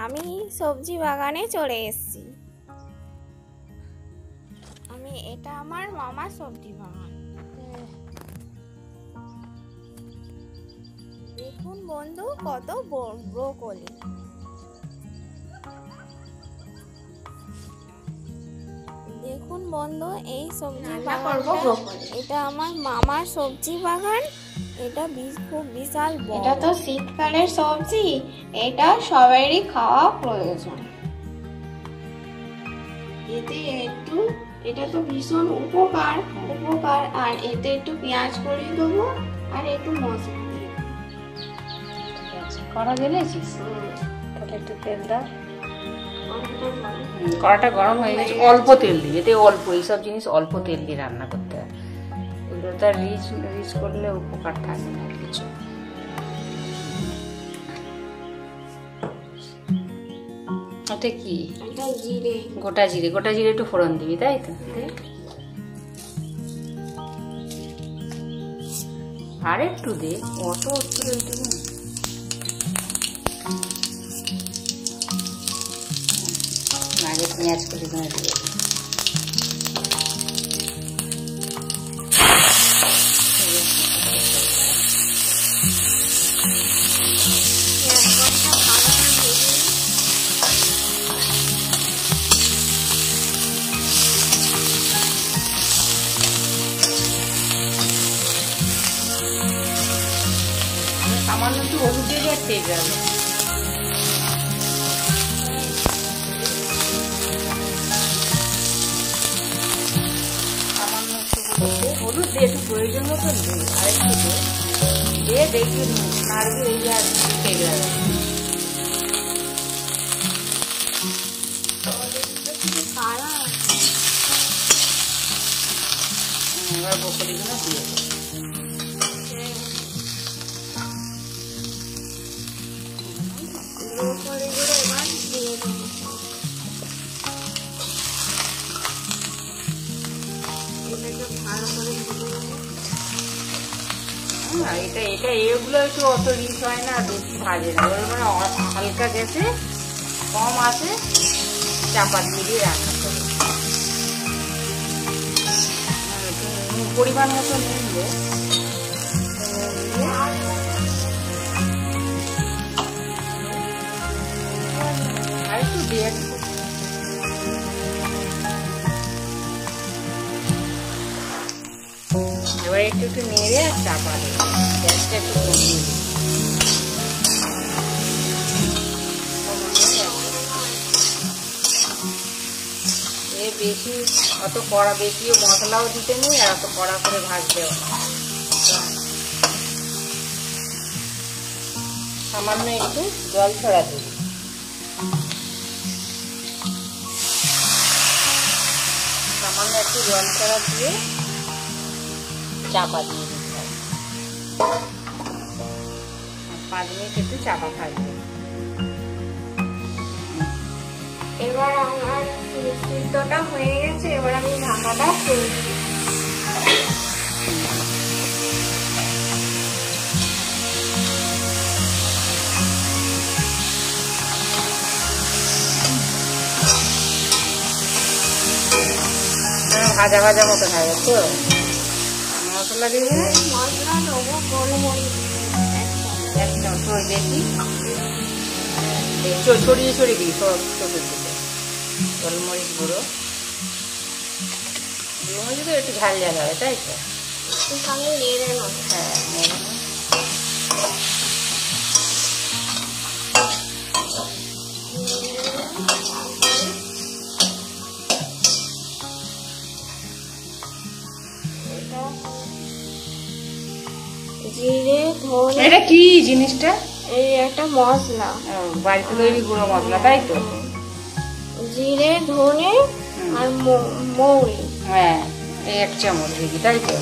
আমি সবজি বাগানে চলে এসেছি। এটা আমার মামার সবজি বাগান। দেখুন বন্ধু, কত ব্রোকলি। দেখুন বন্ধু, এই সবজি বাগানটা, এটা আমার মামার সবজি বাগান। এটা খুব বিশাল বড়। এটা তো শীতকালের সবজি, এটা সবারই খাওয়া প্রয়োজন। এটা তো ভীষণ উপকার। আর এতে একটু পেঁয়াজ করে দেবো আর একটু মশলা দিয়ে কড়া জ্বেলেছিস? একটু তেল দাও। কড়াটা গরম হয়ে গেছে, অল্প তেল দিই। এতে অল্প, এইসব জিনিস অল্প তেল দিয়ে রান্না করতে হয়। এগুলো তো রিচ করলে উপকার থাকে না কিছু। এটা কি? জিরে, গোটা জিরে একটু ফোড়ন দিবি, তাই তো? আর একটু দে, অত একটু আগে পেঁয়াজ করে দিয়ে দিই। সামান্য একটু হলুদ দিয়ে আর তেল যাবে। সামান্য একটু হলুদ দিয়ে একটু প্রয়োজন মতো দে, আর একটু দিয়ে দেখি নাড়বি, এই আর তেল যাবে। এবার ব্রোকলিগুলো দিয়ে দেবো। এগুলো একটু অত রিচ হয় না, বেশি ভাজে না, মানে হালকা গ্যাসে কম আছে চাপা দিয়ে রান্না করবে। পরিমাণ মতো নিয়ে আর একটু দিয়ে এবার একটু নেড়ে আর চাপা দেবে, গ্যাসটা একটু কমিয়ে দিই। বেশি অত কড়া, বেশিও মশলাও দিতে নেই আর অত কড়া করে ভাজতেও না। সামান্য একটু জল ছড়া দিই। সামান্য একটু জল ছড়া দিয়ে চাপা দিয়ে দিতে হবে। 5 মিনিট একটু চাপা থাকবে। এবার আমার সিদ্ধটা হয়ে গেছে, এবার আমি ঢাকাটা খুলে দিই। ভাজা ভাজা মতো হয়ে গেছে। মশলা দিবি? মশলা দেবো গোলমরিচ একদম দেখি, ছড়িয়ে দিই সব চোখের দিকে। গোলমরিচ গুঁড়ো, গোলমরিচ তো একটু ঝাল হবে, তাই তো? সঙ্গে নেড়ে নেব। হ্যাঁ, নেড়ে নেব। জিরে, ধনে। এটা কি জিনিসটা? এই একটা মশলা, বাড়িতে তৈরি গুঁড়ো মশলা, তাই তো? জিরে, ধনে আর মৌরি। হ্যাঁ, এই 1 চামচ দিবি, তাই তো?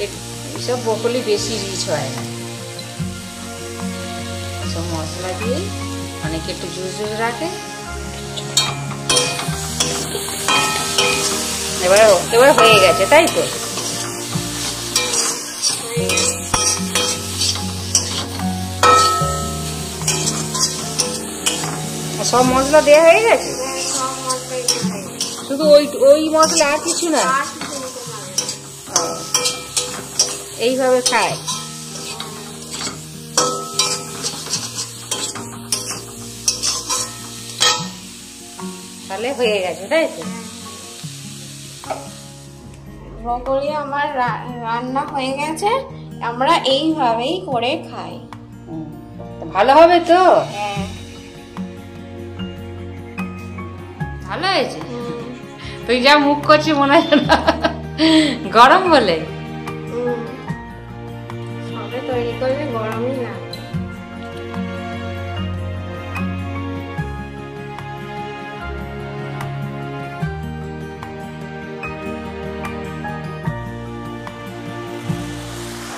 এইসব ব্রোকলি বেশি রিচ হয় না। সব মশলা দিয়ে অনেকে একটু জুস রাখে। এবার হয়ে গেছে, তাই তো? সব মশলা দেওয়া হয়ে গেছে? সব মশলা একটু হয়ে গেছে। শুধু ওই মশলা আর কিছু না? আর কিছু নিতে পারবে না। এইভাবে খায়। তাহলে হয়ে গেছে, তাই তো? ব্রকলি আমার রান্না হয়ে গেছে, আমরা এইভাবেই করে খাই। ভালো হবে তো? হ্যাঁ, ভালো হয়েছে। তুই যা মুখ করছিস মনে হয় না গরম বলে। সবে তৈরি করলে গরমই লাগে।